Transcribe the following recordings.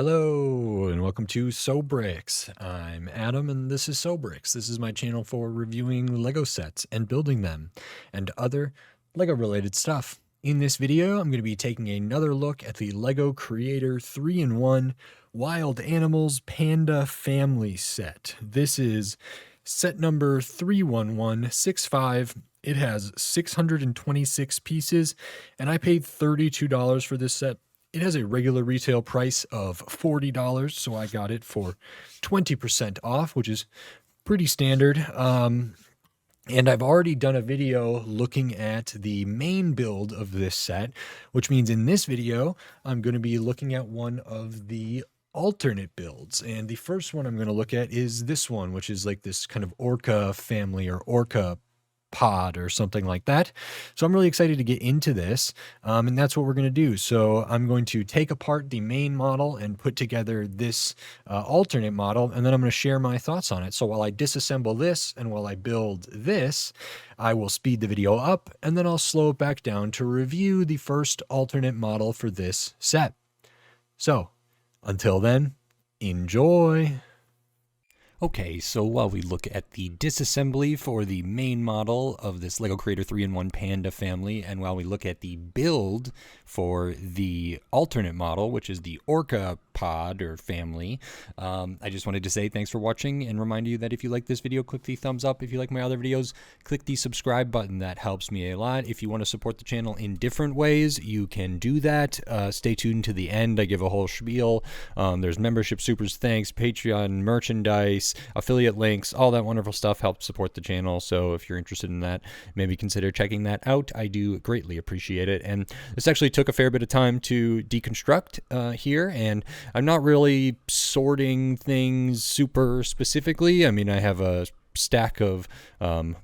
Hello and welcome to SoBricks. I'm Adam and this is SoBricks. This is my channel for reviewing Lego sets and building them and other Lego related stuff. In this video, I'm going to be taking another look at the Lego Creator 3-in-1 Wild Animals Panda Family set. This is set number 31165. It has 626 pieces and I paid $32 for this set. It has a regular retail price of $40, so I got it for 20% off, which is pretty standard. And I've already done a video looking at the main build of this set, which means in this video, I'm going to be looking at one of the alternate builds. And the first one I'm going to look at is this one, which is like this kind of Orca family or Orca pod or something like that. So I'm really excited to get into this, and that's what we're going to do. So I'm going to take apart the main model and put together this alternate model, and then I'm going to share my thoughts on it. So while I disassemble this and while I build this, I will speed the video up and then I'll slow it back down to review the first alternate model for this set. So until then, enjoy. Okay, so while we look at the disassembly for the main model of this LEGO Creator 3-in-1 Panda family, and while we look at the build for the alternate model, which is the Orca pod or family, I just wanted to say thanks for watching and remind you that if you like this video, click the thumbs up. If you like my other videos, click the subscribe button. That helps me a lot. If you want to support the channel in different ways, you can do that. Stay tuned to the end. I give a whole spiel. There's membership, supers, thanks, Patreon, merchandise, affiliate links, all that wonderful stuff helps support the channel. So if you're interested in that, maybe consider checking that out. I do greatly appreciate it. And this actually took a fair bit of time to deconstruct here, and I'm not really sorting things super specifically. I mean, I have a stack of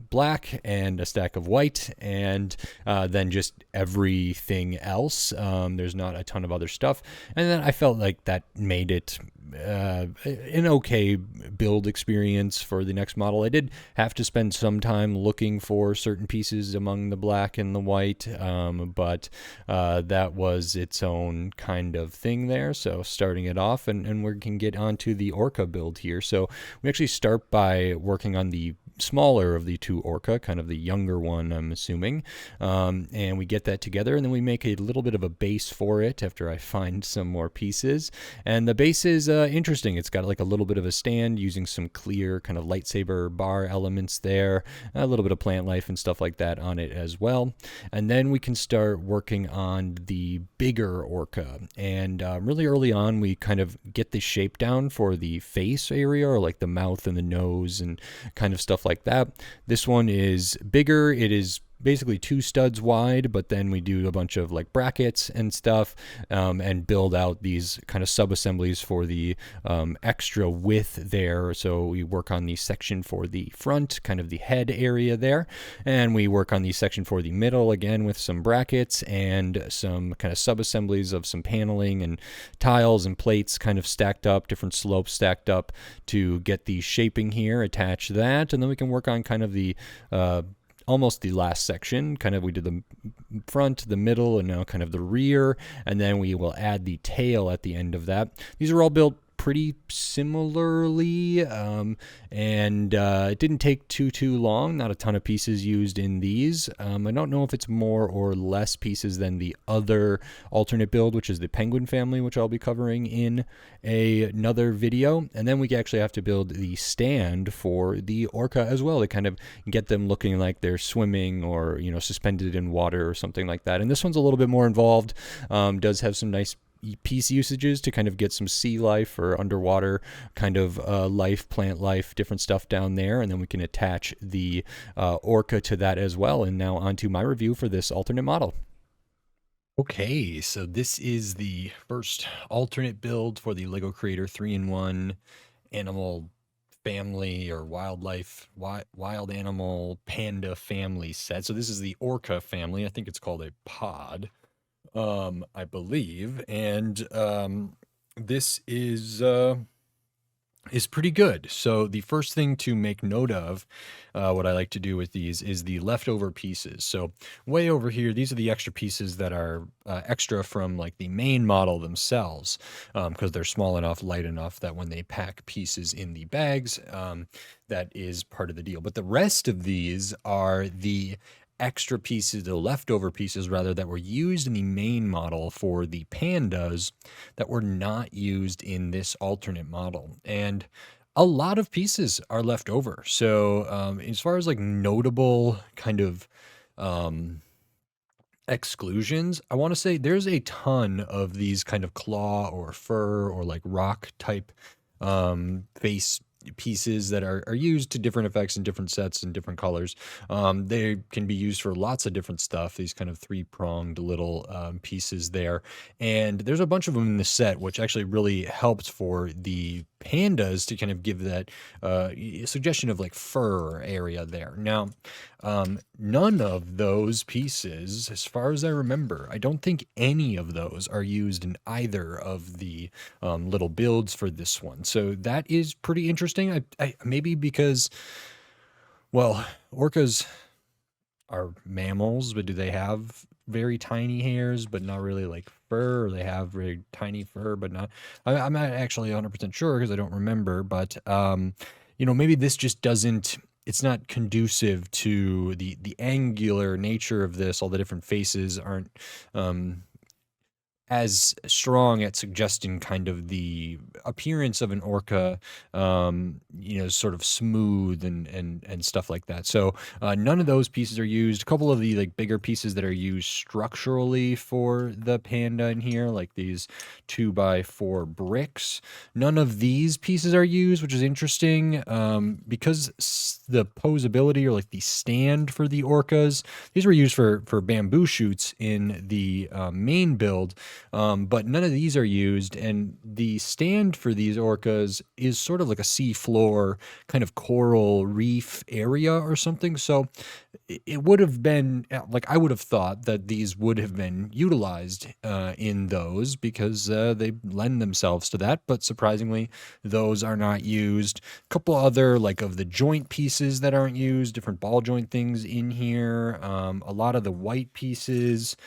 black and a stack of white, and then just everything else. There's not a ton of other stuff, and then I felt like that made it an okay build experience for the next model. I did have to spend some time looking for certain pieces among the black and the white, but that was its own kind of thing there. So starting it off, and we can get onto the Orca build here. So we actually start by working on the smaller of the two Orca, kind of the younger one, I'm assuming, and we get that together, and then we make a little bit of a base for it after I find some more pieces. And the base is interesting. It's got like a little bit of a stand using some clear kind of lightsaber bar elements there, a little bit of plant life and stuff like that on it as well. And then we can start working on the bigger Orca, and really early on we kind of get the shape down for the face area, or like the mouth and the nose and kind of stuff like that. This one is bigger. It is basically 2 studs wide, but then we do a bunch of like brackets and stuff, and build out these kind of sub-assemblies for the extra width there. So we work on the section for the front, kind of the head area there, and we work on the section for the middle, again with some brackets and some kind of sub-assemblies of some paneling and tiles and plates kind of stacked up, different slopes stacked up to get the shaping here, attach that, and then we can work on kind of the almost the last section. Kind of we did the front, the middle, and now kind of the rear, and then we will add the tail at the end of that. These are all built pretty similarly, and it didn't take too long. Not a ton of pieces used in these. I don't know if it's more or less pieces than the other alternate build, which is the penguin family, which I'll be covering in another video. And then we actually have to build the stand for the Orca as well to kind of get them looking like they're swimming or, you know, suspended in water or something like that. And this one's a little bit more involved. Does have some nice piece usages to kind of get some sea life or underwater kind of life, plant life, different stuff down there, and then we can attach the Orca to that as well. And now onto my review for this alternate model. Okay, so this is the first alternate build for the Lego Creator 3-in-1 animal family or wild animal panda family set. So this is the Orca family. I think it's called a pod, I believe. And this is is pretty good. So the first thing to make note of, what I like to do with these is the leftover pieces. So way over here, these are the extra pieces that are extra from like the main model themselves, because they're small enough, light enough that when they pack pieces in the bags, that is part of the deal. But the rest of these are the extra pieces, the leftover pieces rather, that were used in the main model for the Pandas that were not used in this alternate model. And a lot of pieces are left over. So as far as like notable kind of exclusions, I want to say there's a ton of these kind of claw or fur or like rock type face pieces that are used to different effects in different sets and different colors. They can be used for lots of different stuff, these kind of three-pronged little pieces there. And there's a bunch of them in the set, which actually really helped for the Pandas to kind of give that suggestion of like fur area there. Now, none of those pieces, as far as I remember, I don't think any of those are used in either of the little builds for this one. So that is pretty interesting. Maybe because, well, orcas are mammals, but do they have very tiny hairs, but not really like fur? Or they have very tiny fur, but not. I'm not actually 100% sure because I don't remember. But maybe this just doesn't. It's not conducive to the angular nature of this. All the different faces aren't as strong at suggesting kind of the appearance of an orca, sort of smooth and stuff like that. So none of those pieces are used. A couple of the like bigger pieces that are used structurally for the Panda in here, like these 2x4 bricks. None of these pieces are used, which is interesting because the posability or like the stand for the orcas, these were used for bamboo shoots in the main build. But none of these are used, and the stand for these orcas is sort of like a seafloor kind of coral reef area or something. So it would have been like I would have thought that these would have been utilized in those because they lend themselves to that. But surprisingly, those are not used. A couple other like of the joint pieces that aren't used, different ball joint things in here. A lot of the white pieces,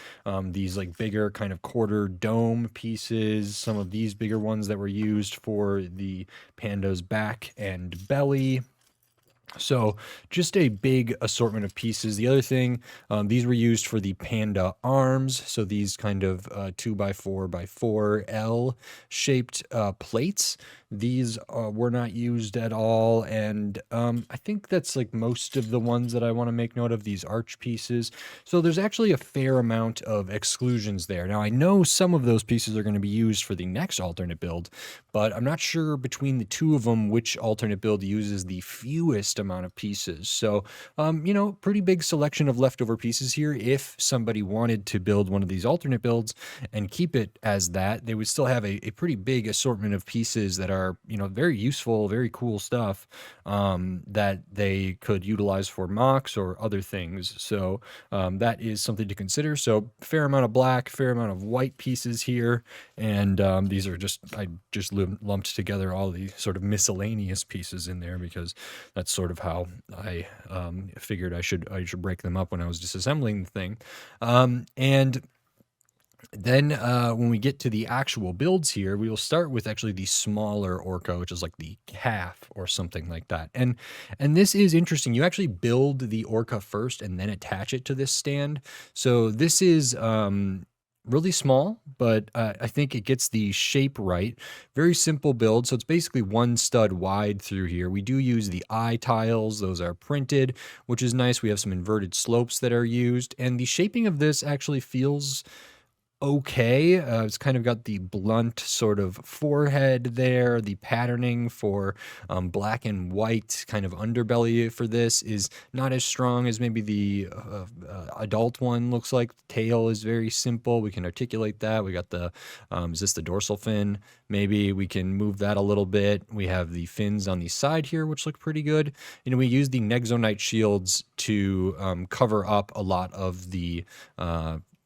these like bigger kind of quarter dome pieces, some of these bigger ones that were used for the Panda's back and belly. So just a big assortment of pieces. The other thing, these were used for the Panda arms. So these kind of 2x4x4 L shaped plates. These were not used at all. And I think that's like most of the ones that I want to make note of, these arch pieces. So there's actually a fair amount of exclusions there. Now I know some of those pieces are going to be used for the next alternate build, but I'm not sure between the two of them which alternate build uses the fewest amount of pieces. So, pretty big selection of leftover pieces here. If somebody wanted to build one of these alternate builds and keep it as that, they would still have a pretty big assortment of pieces that are, very useful, very cool stuff that they could utilize for mocks or other things. So that is something to consider. So fair amount of black, fair amount of white pieces here. And these are I just lumped together all the sort of miscellaneous pieces in there because that's sort of how I figured I should break them up when I was disassembling the thing. And then when we get to the actual builds here, we will start with actually the smaller orca, which is like the calf or something like that. And this is interesting. You actually build the orca first and then attach it to this stand. So this is really small, but I think it gets the shape right. Very simple build. So it's basically one stud wide through here. We do use the eye tiles. Those are printed, which is nice. We have some inverted slopes that are used. And the shaping of this actually feels okay. It's kind of got the blunt sort of forehead there. The patterning for black and white kind of underbelly for this is not as strong as maybe the adult one looks like. The tail is very simple. We can articulate that. We got the, is this the dorsal fin? Maybe we can move that a little bit. We have the fins on the side here, which look pretty good. We use the Nexonite shields to cover up a lot of the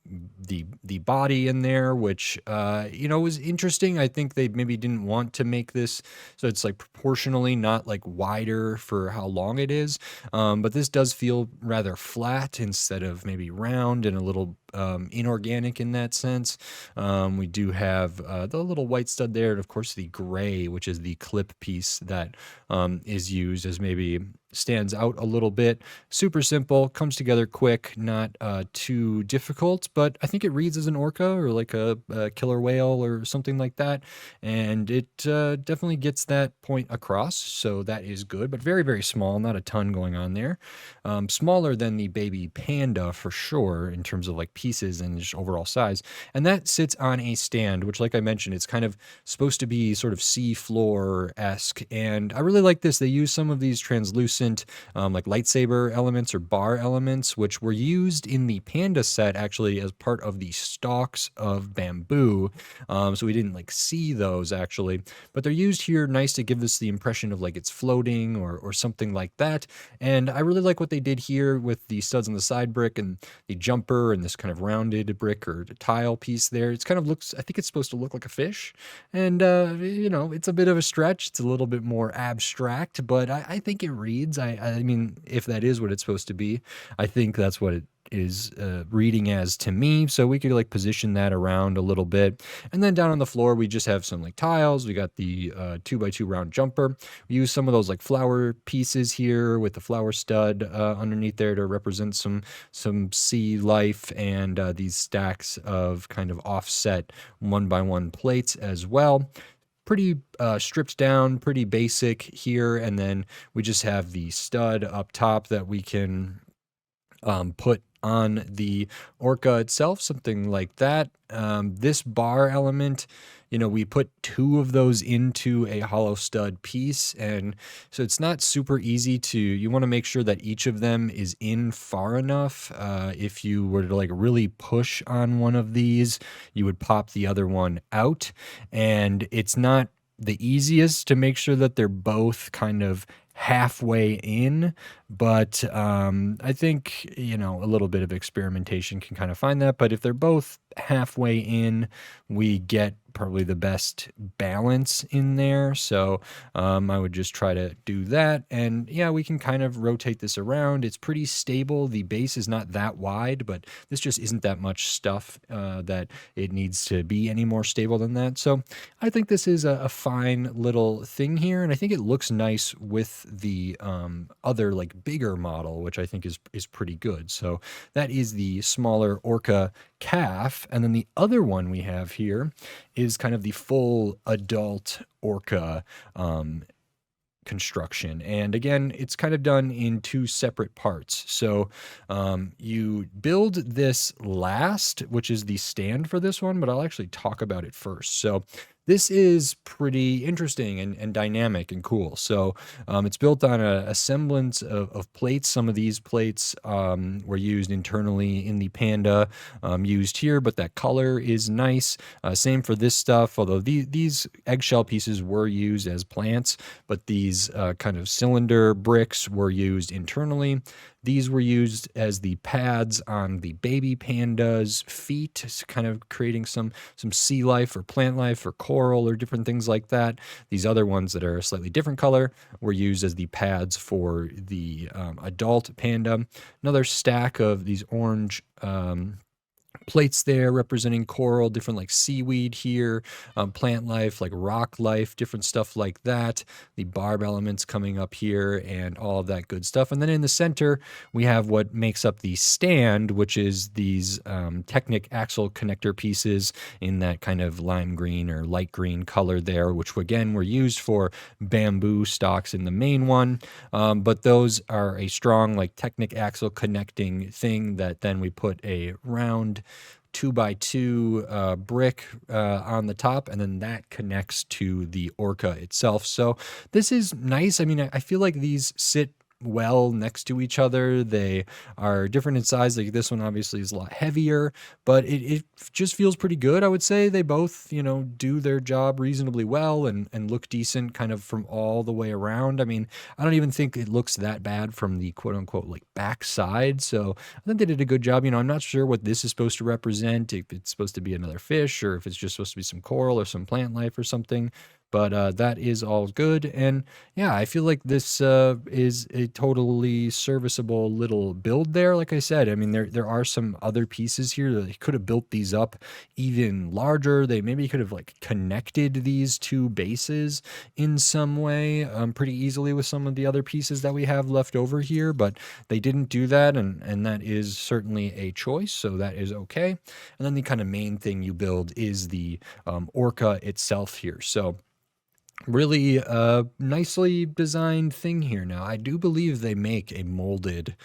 the body in there, which was interesting. I think they maybe didn't want to make this so it's like proportionally not like wider for how long it is, but this does feel rather flat instead of maybe round and a little inorganic in that sense. We do have the little white stud there, and of course the gray, which is the clip piece that is used as maybe stands out a little bit. Super simple, comes together quick, not too difficult, but I think it reads as an orca or like a killer whale or something like that, and it definitely gets that point across, so that is good, but very, very small, not a ton going on there. Smaller than the baby panda for sure in terms of like pieces and just overall size, and that sits on a stand, which like I mentioned, it's kind of supposed to be sort of seafloor-esque, and I really like this. They use some of these translucent like lightsaber elements or bar elements, which were used in the Panda set actually as part of the stalks of bamboo. So we didn't like see those actually, but they're used here nice to give us the impression of like it's floating or something like that. And I really like what they did here with the studs on the side brick and the jumper and this kind of rounded brick or tile piece there. It's kind of looks, I think it's supposed to look like a fish. And, it's a bit of a stretch. It's a little bit more abstract, but I think it reads. I mean, if that is what it's supposed to be, I think that's what it is reading as to me. So we could like position that around a little bit. And then down on the floor, we just have some like tiles. We got the 2x2 round jumper. We use some of those like flower pieces here with the flower stud underneath there to represent some sea life, and these stacks of kind of offset 1x1 plates as well. Pretty stripped down, pretty basic here. And then we just have the stud up top that we can put on the Orca itself, something like that. This bar element, we put two of those into a hollow stud piece, and so it's not super easy you want to make sure that each of them is in far enough. If you were to like really push on one of these, you would pop the other one out, and it's not the easiest to make sure that they're both kind of halfway in, but I think a little bit of experimentation can kind of find that. But if they're both halfway in, we get probably the best balance in there. So I would just try to do that, and yeah, we can kind of rotate this around. It's pretty stable. The base is not that wide, but this just isn't that much stuff that it needs to be any more stable than that. So I think this is a fine little thing here, and I think it looks nice with the other like bigger model, which I think is pretty good. So that is the smaller Orca calf, and then the other one we have here is kind of the full adult Orca construction. And again, it's kind of done in two separate parts. So you build this last, which is the stand for this one, but I'll actually talk about it first. So this is pretty interesting and dynamic and cool. So it's built on a semblance of plates. Some of these plates were used internally in the Panda, used here, but that color is nice. Same for this stuff, although these eggshell pieces were used as plants, but these kind of cylinder bricks were used internally. These were used as the pads on the baby panda's feet, kind of creating some sea life or plant life or coral or different things like that. These other ones that are a slightly different color were used as the pads for the adult panda. Another stack of these orange plates there representing coral, different like seaweed here, plant life, like rock life, different stuff like that. The barb elements coming up here and all of that good stuff. And then in the center, we have what makes up the stand, which is these Technic axle connector pieces in that kind of lime green or light green color there, which again were used for bamboo stalks in the main one. But those are a strong like Technic axle connecting thing that then we put a round 2x2 brick on the top, and then that connects to the Orca itself. So this is nice. I mean, I feel like these sit well next to each other. They are different in size. Like this one obviously is a lot heavier, but it just feels pretty good. I would say they both, do their job reasonably well and look decent kind of from all the way around. I mean, I don't even think it looks that bad from the quote unquote like back side. So I think they did a good job. I'm not sure what this is supposed to represent, if it's supposed to be another fish or if it's just supposed to be some coral or some plant life or something. But that is all good. And yeah, I feel like this is a totally serviceable little build there. Like I said, I mean, there are some other pieces here that they could have built these up even larger. They maybe could have like connected these two bases in some way pretty easily with some of the other pieces that we have left over here, but they didn't do that, and that is certainly a choice, so that is okay. And then the kind of main thing you build is the Orca itself here. So really nicely designed thing here. Now, I do believe they make a molded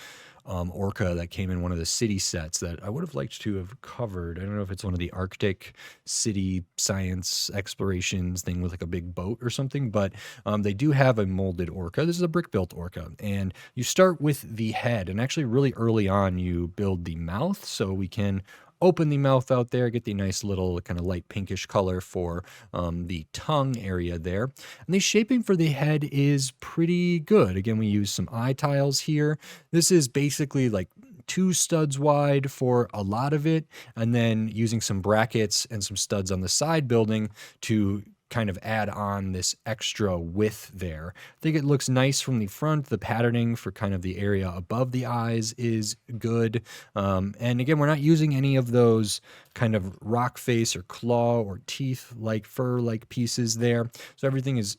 Orca that came in one of the city sets that I would have liked to have covered. I don't know if it's one of the Arctic city science explorations thing with like a big boat or something, but they do have a molded Orca. This is a brick built Orca, and you start with the head, and actually really early on you build the mouth, so we can open the mouth out there, get the nice little kind of light pinkish color for the tongue area there. And the shaping for the head is pretty good. Again, we use some eye tiles here. This is basically like 2 studs wide for a lot of it, and then using some brackets and some studs on the side building to kind of add on this extra width there. I think it looks nice from the front. The patterning for kind of the area above the eyes is good. And again, we're not using any of those kind of rock face or claw or teeth like fur like pieces there. So everything is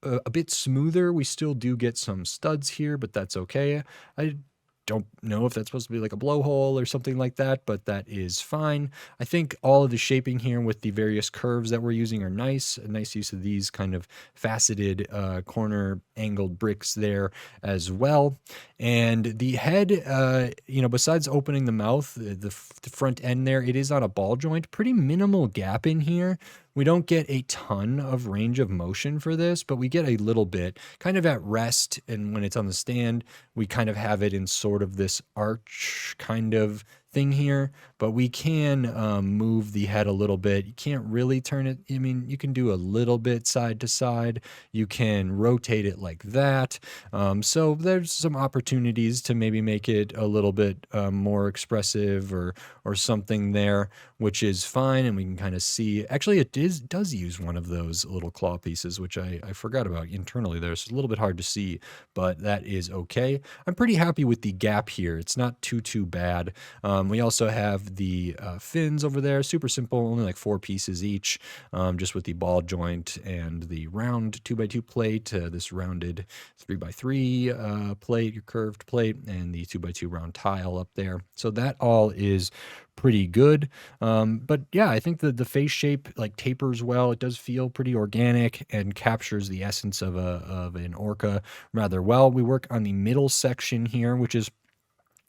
a bit smoother. We still do get some studs here, but that's okay. I don't know if that's supposed to be like a blowhole or something like that, but that is fine. I think all of the shaping here with the various curves that we're using are nice. A nice use of these kind of faceted corner angled bricks there as well. And the head, besides opening the mouth, the front end there, it is on a ball joint. Pretty minimal gap in here. We don't get a ton of range of motion for this, but we get a little bit kind of at rest. And when it's on the stand, we kind of have it in sort of this arch kind of thing here, but we can move the head a little bit. You can't really turn it. I mean, you can do a little bit side to side. You can rotate it like that. So there's some opportunities to maybe make it a little bit more expressive or something there, which is fine. And we can kind of see, actually it does use one of those little claw pieces, which I forgot about internally there. So it's a little bit hard to see, but that is okay. I'm pretty happy with the gap here. It's not too bad. We also have the fins over there, super simple, only like 4 pieces each, just with the ball joint and the round 2x2 plate, this rounded 3x3 plate, curved plate, and the 2x2 round tile up there. So that all is pretty good. But yeah, I think the face shape like tapers well. It does feel pretty organic and captures the essence of an Orca rather well. We work on the middle section here, which is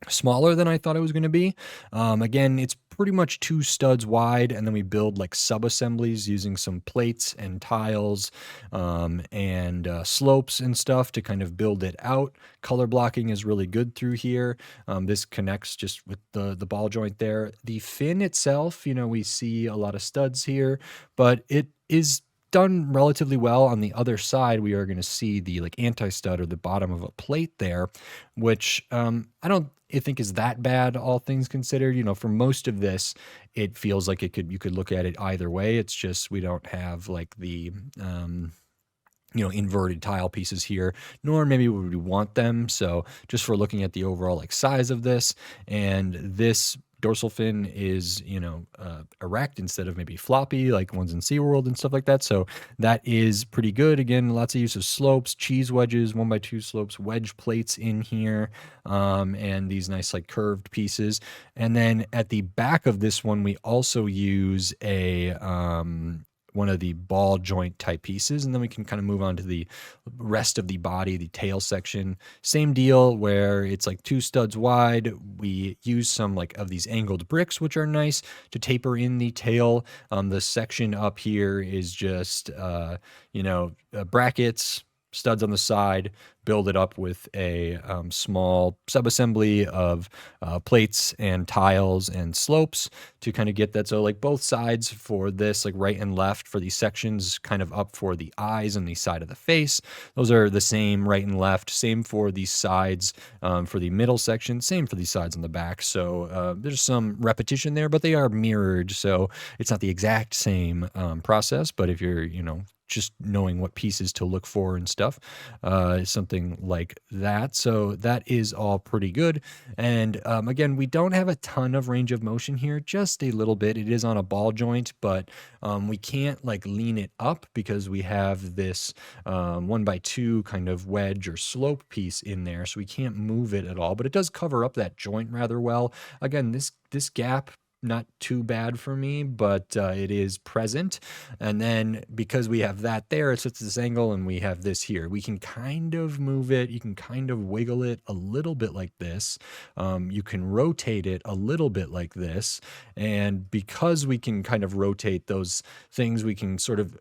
smaller than I thought it was going to be. Again, it's pretty much 2 studs wide, and then we build like sub-assemblies using some plates and tiles and slopes and stuff to kind of build it out. Color blocking is really good through here. This connects just with the ball joint there. The fin itself, we see a lot of studs here, but it is done relatively well. On the other side, we are going to see the like anti-stud or the bottom of a plate there, which I think is that bad, all things considered. For most of this, it feels like you could look at it either way. It's just we don't have like the inverted tile pieces here, nor maybe would we want them. So just for looking at the overall like size of this, and this dorsal fin is, erect instead of maybe floppy like ones in SeaWorld and stuff like that. So that is pretty good. Again, lots of use of slopes, cheese wedges, 1x2 slopes, wedge plates in here, and these nice like curved pieces. And then at the back of this one, we also use a one of the ball joint type pieces, and then we can kind of move on to the rest of the body, the tail section. Same deal where it's like 2 studs wide. We use some like of these angled bricks, which are nice to taper in the tail. The section up here is just brackets, studs on the side, build it up with a small subassembly of plates and tiles and slopes to kind of get that. So like both sides for this, like right and left for these sections, kind of up for the eyes and the side of the face. Those are the same right and left. Same for the sides for the middle section. Same for the sides on the back. So there's some repetition there, but they are mirrored. So it's not the exact same process. But if you're, just knowing what pieces to look for and stuff, something like that. So that is all pretty good. And again, we don't have a ton of range of motion here, just a little bit. It is on a ball joint, but we can't like lean it up because we have this 1x2 kind of wedge or slope piece in there. So we can't move it at all, but it does cover up that joint rather well. Again, this gap, not too bad for me, but it is present. And then because we have that there, it's at this angle, and we have this here. We can kind of move it. You can kind of wiggle it a little bit like this. You can rotate it a little bit like this. And because we can kind of rotate those things, we can sort of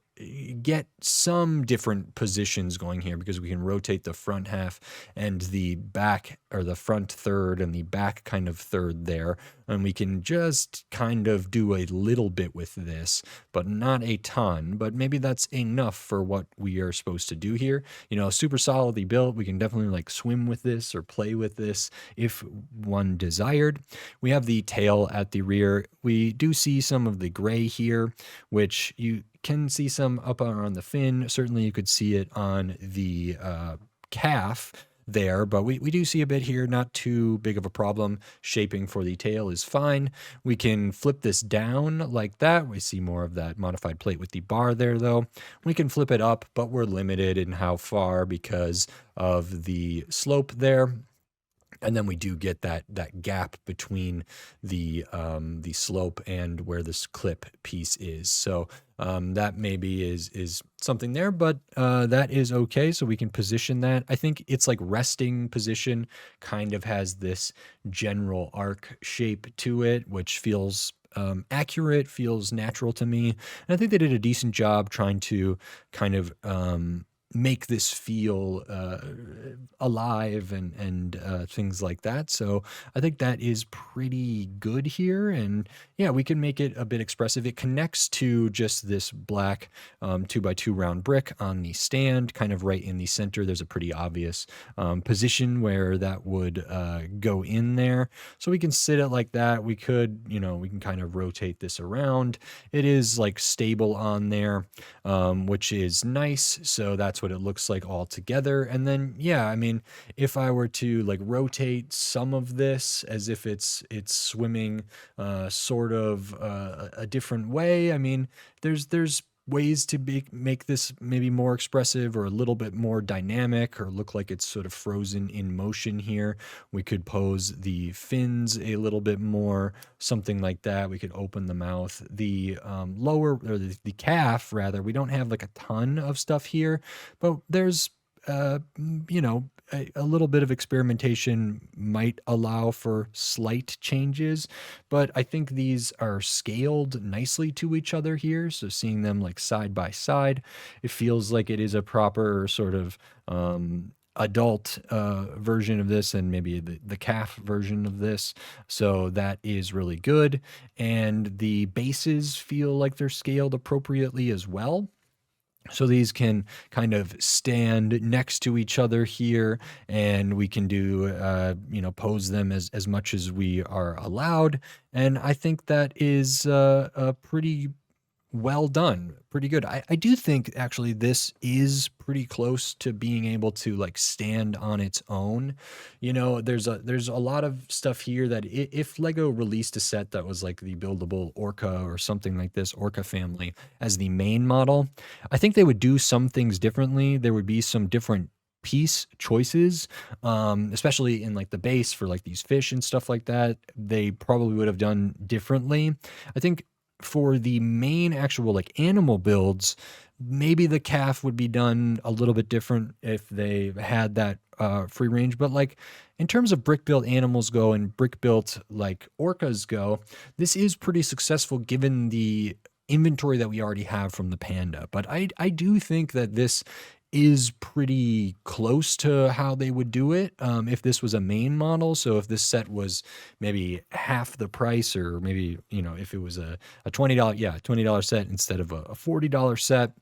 get some different positions going here because we can rotate the front half and the back, or the front third and the back kind of third there. And we can just kind of do a little bit with this, but not a ton. But maybe that's enough for what we are supposed to do here. Super solidly built. We can definitely like swim with this or play with this if one desired. We have the tail at the rear. We do see some of the gray here, which you can see some up on the fin. Certainly you could see it on the calf there, but we do see a bit here, not too big of a problem. Shaping for the tail is fine. We can flip this down like that. We see more of that modified plate with the bar there though. We can flip it up, but we're limited in how far because of the slope there. And then we do get that gap between the slope and where this clip piece is. So that maybe is something there, but that is okay. So we can position that. I think it's like resting position kind of has this general arc shape to it, which feels accurate, feels natural to me. And I think they did a decent job trying to kind of make this feel alive and things like that. So I think that is pretty good here. And yeah, we can make it a bit expressive. It connects to just this black 2x2 round brick on the stand, kind of right in the center. There's a pretty obvious position where that would go in there. So we can sit it like that. We could, we can kind of rotate this around. It is like stable on there, which is nice. So that's what it looks like all together. And then, yeah, I mean, if I were to like rotate some of this as if it's swimming sort of a different way, I mean, there's ways to make this maybe more expressive or a little bit more dynamic or look like it's sort of frozen in motion here. We could pose the fins a little bit more, something like that. We could open the mouth. The lower, or the calf rather, we don't have like a ton of stuff here, but there's a little bit of experimentation might allow for slight changes, but I think these are scaled nicely to each other here. So seeing them like side by side, it feels like it is a proper sort of adult version of this, and maybe the calf version of this. So that is really good. And the bases feel like they're scaled appropriately as well. So these can kind of stand next to each other here, and we can do, pose them as much as we are allowed. And I think that is a pretty well done, pretty good. I do think actually this is pretty close to being able to like stand on its own. There's a lot of stuff here that if Lego released a set that was like the buildable Orca or something like this, Orca family as the main model, I think they would do some things differently. There would be some different piece choices, especially in like the base for like these fish and stuff like that. They probably would have done differently. I think for the main actual like animal builds, maybe the calf would be done a little bit different if they had that free range. But like in terms of brick built animals go and brick built like orcas go, this is pretty successful given the inventory that we already have from the Panda. But I do think that this is pretty close to how they would do it if this was a main model. So if this set was maybe half the price, or maybe, if it was a $20, $20 set instead of a $40 set,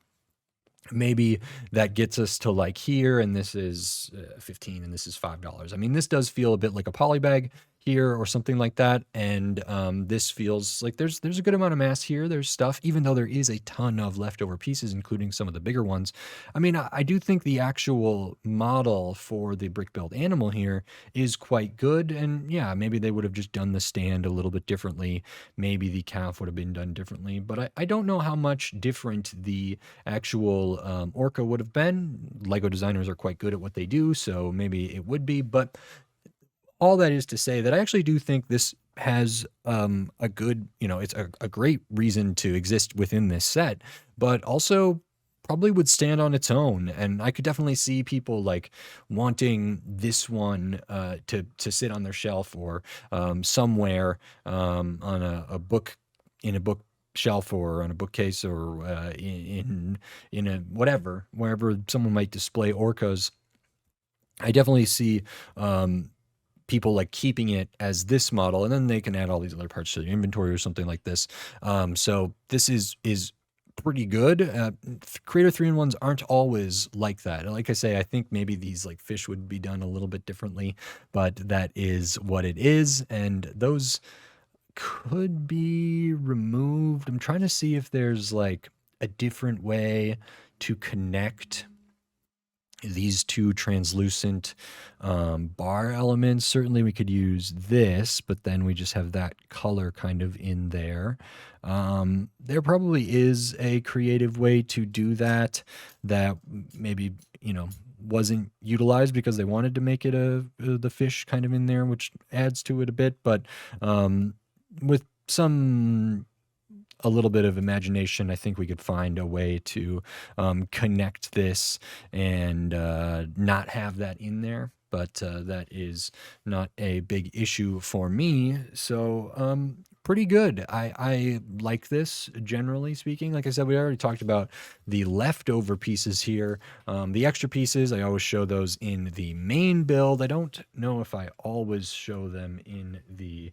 maybe that gets us to like here, and this is 15 and this is $5. I mean, this does feel a bit like a polybag here or something like that, and this feels like there's a good amount of mass here. There's stuff, even though there is a ton of leftover pieces, including some of the bigger ones. I mean, I do think the actual model for the brick built animal here is quite good, and yeah, maybe they would have just done the stand a little bit differently. Maybe the calf would have been done differently, but I don't know how much different the actual Orca would have been. Lego designers are quite good at what they do, so maybe it would be. But all that is to say that I actually do think this has a good, it's a great reason to exist within this set, but also probably would stand on its own. And I could definitely see people like wanting this one to sit on their shelf, or somewhere on a book, in a book shelf, or on a bookcase, or in a whatever, wherever someone might display orcas. I definitely see people like keeping it as this model, and then they can add all these other parts to their inventory or something like this. So this is pretty good. Creator 3-in-1s aren't always like that. Like I say, I think maybe these like fish would be done a little bit differently, but that is what it is, and those could be removed. I'm trying to see if there's like a different way to connect these two translucent bar elements. Certainly we could use this, but then we just have that color kind of in there. There probably is a creative way to do that maybe, wasn't utilized because they wanted to make it the fish kind of in there, which adds to it a bit. But with a little bit of imagination, I think we could find a way to connect this and not have that in there. But that is not a big issue for me. So pretty good. I like this, generally speaking. Like I said, we already talked about the leftover pieces here. The extra pieces, I always show those in the main build. I don't know if I always show them in the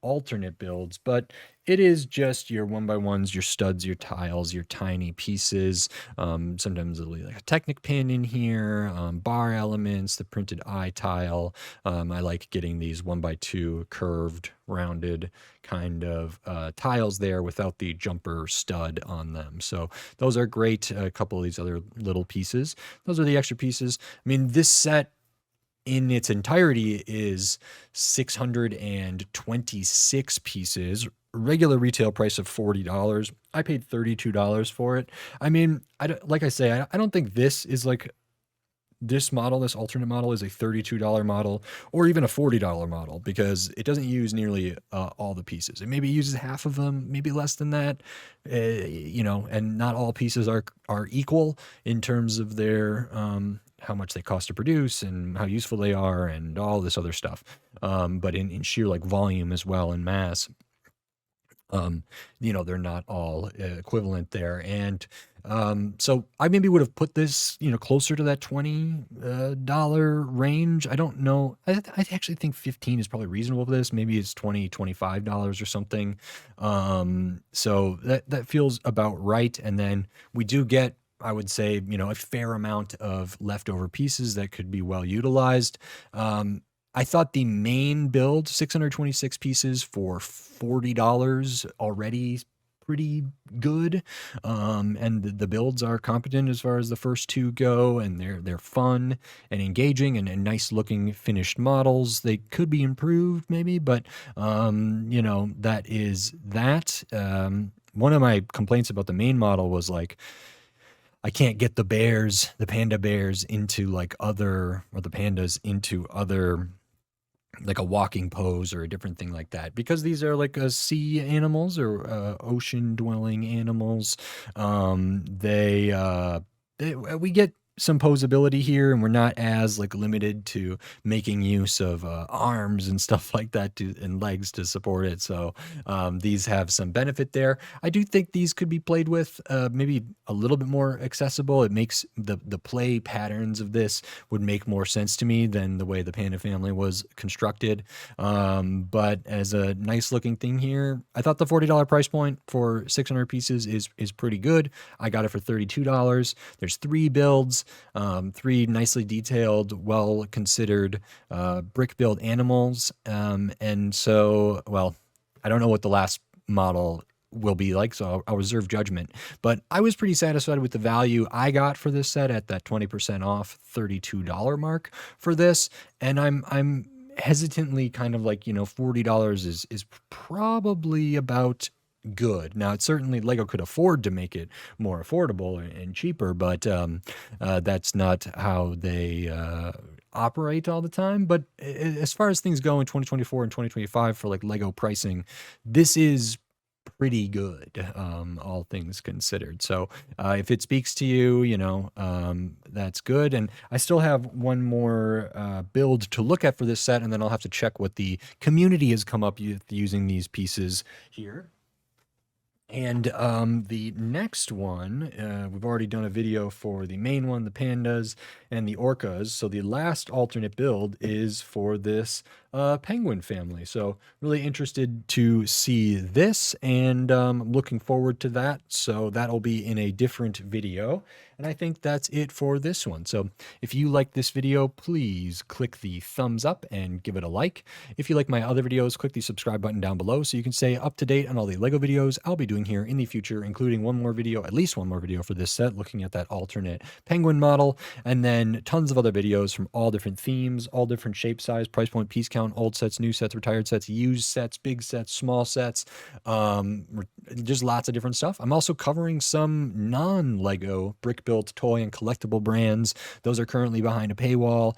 alternate builds, but it is just your 1x1s, your studs, your tiles, your tiny pieces. Sometimes it'll be like a Technic pin in here, bar elements, the printed eye tile. I like getting these 1x2 curved, rounded kind of tiles there without the jumper stud on them. So those are great. A couple of these other little pieces, those are the extra pieces. I mean, this set in its entirety is 626 pieces, regular retail price of $40. I paid $32 for it. I mean, like I say, I don't think this is like, this model, this alternate model, is a $32 model or even a $40 model, because it doesn't use nearly all the pieces. It maybe uses half of them, maybe less than that, and not all pieces are equal in terms of their how much they cost to produce and how useful they are and all this other stuff. But in sheer like volume as well, and mass, they're not all equivalent there. And so I maybe would have put this, closer to that $20 range. I don't know. I actually think 15 is probably reasonable for this. Maybe it's $20, $25 or something. So that feels about right. And then we do get, I would say, a fair amount of leftover pieces that could be well utilized. I thought the main build, 626 pieces for $40 already pretty good. And the builds are competent as far as the first two go, and they're fun and engaging and nice looking finished models. They could be improved maybe, but that is that. One of my complaints about the main model was like, I can't get the panda bears into like other, or the pandas into other, like a walking pose or a different thing like that, because these are like sea animals or ocean dwelling animals. We get some posability here, and we're not as like limited to making use of arms and stuff like that and legs to support it. So these have some benefit there. I do think these could be played with maybe a little bit more accessible. It makes the play patterns of this would make more sense to me than the way the Panda family was constructed. But as a nice looking thing here, I thought the $40 price point for 600 pieces is pretty good. I got it for $32. There's 3 builds, 3 nicely detailed, well considered brick build animals. And so, well, I don't know what the last model will be like, so I'll reserve judgment. But I was pretty satisfied with the value I got for this set at that 20% off $32 mark for this. And I'm hesitantly kind of like, $40 is probably about good. Now, it's certainly Lego could afford to make it more affordable and cheaper, but that's not how they operate all the time. But as far as things go in 2024 and 2025 for like Lego pricing, this is pretty good, all things considered. So if it speaks to you, that's good. And I still have one more build to look at for this set, and then I'll have to check what the community has come up with using these pieces here. And the next one, we've already done a video for the main one, the pandas and the orcas. So the last alternate build is for this penguin family. So really interested to see this, and looking forward to that. So that'll be in a different video. And I think that's it for this one. So if you like this video, please click the thumbs up and give it a like. If you like my other videos, click the subscribe button down below so you can stay up to date on all the Lego videos I'll be doing here in the future, including at least one more video for this set, looking at that alternate penguin model, and then tons of other videos from all different themes, all different shape, size, price point, piece count, old sets, new sets, retired sets, used sets, big sets, small sets, just lots of different stuff. I'm also covering some non-Lego brick-built toy and collectible brands. Those are currently behind a paywall,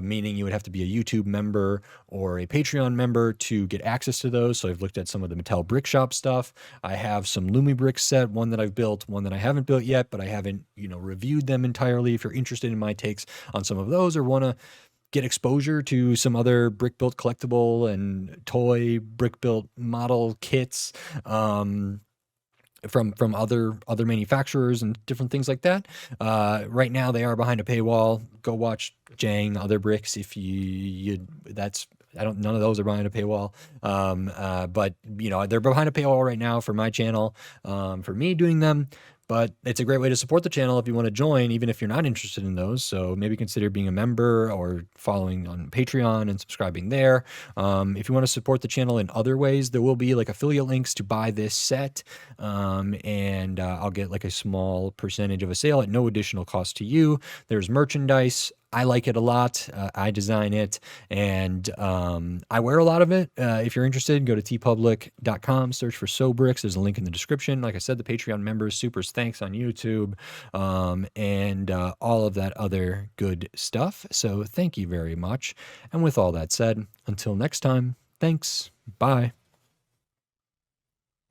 meaning you would have to be a YouTube member or a Patreon member to get access to those. So I've looked at some of the Mattel Brick Shop stuff. I have some Lumibrick set, one that I've built, one that I haven't built yet, but I haven't, reviewed them entirely. If you're interested in my takes on some of those or want to get exposure to some other brick-built collectible and toy brick-built model kits, from other manufacturers and different things like that. Right now they are behind a paywall. Go watch Jang Other Bricks if none of those are behind a paywall. But they're behind a paywall right now for my channel, for me doing them. But it's a great way to support the channel if you want to join, even if you're not interested in those. So maybe consider being a member or following on Patreon and subscribing there. If you want to support the channel in other ways, there will be like affiliate links to buy this set. And I'll get like a small percentage of a sale at no additional cost to you. There's merchandise. I like it a lot. I design it, and I wear a lot of it. If you're interested, go to tpublic.com, search for SoBricks. There's a link in the description. Like I said, the Patreon members, supers, thanks on YouTube, and all of that other good stuff. So thank you very much. And with all that said, until next time, thanks. Bye.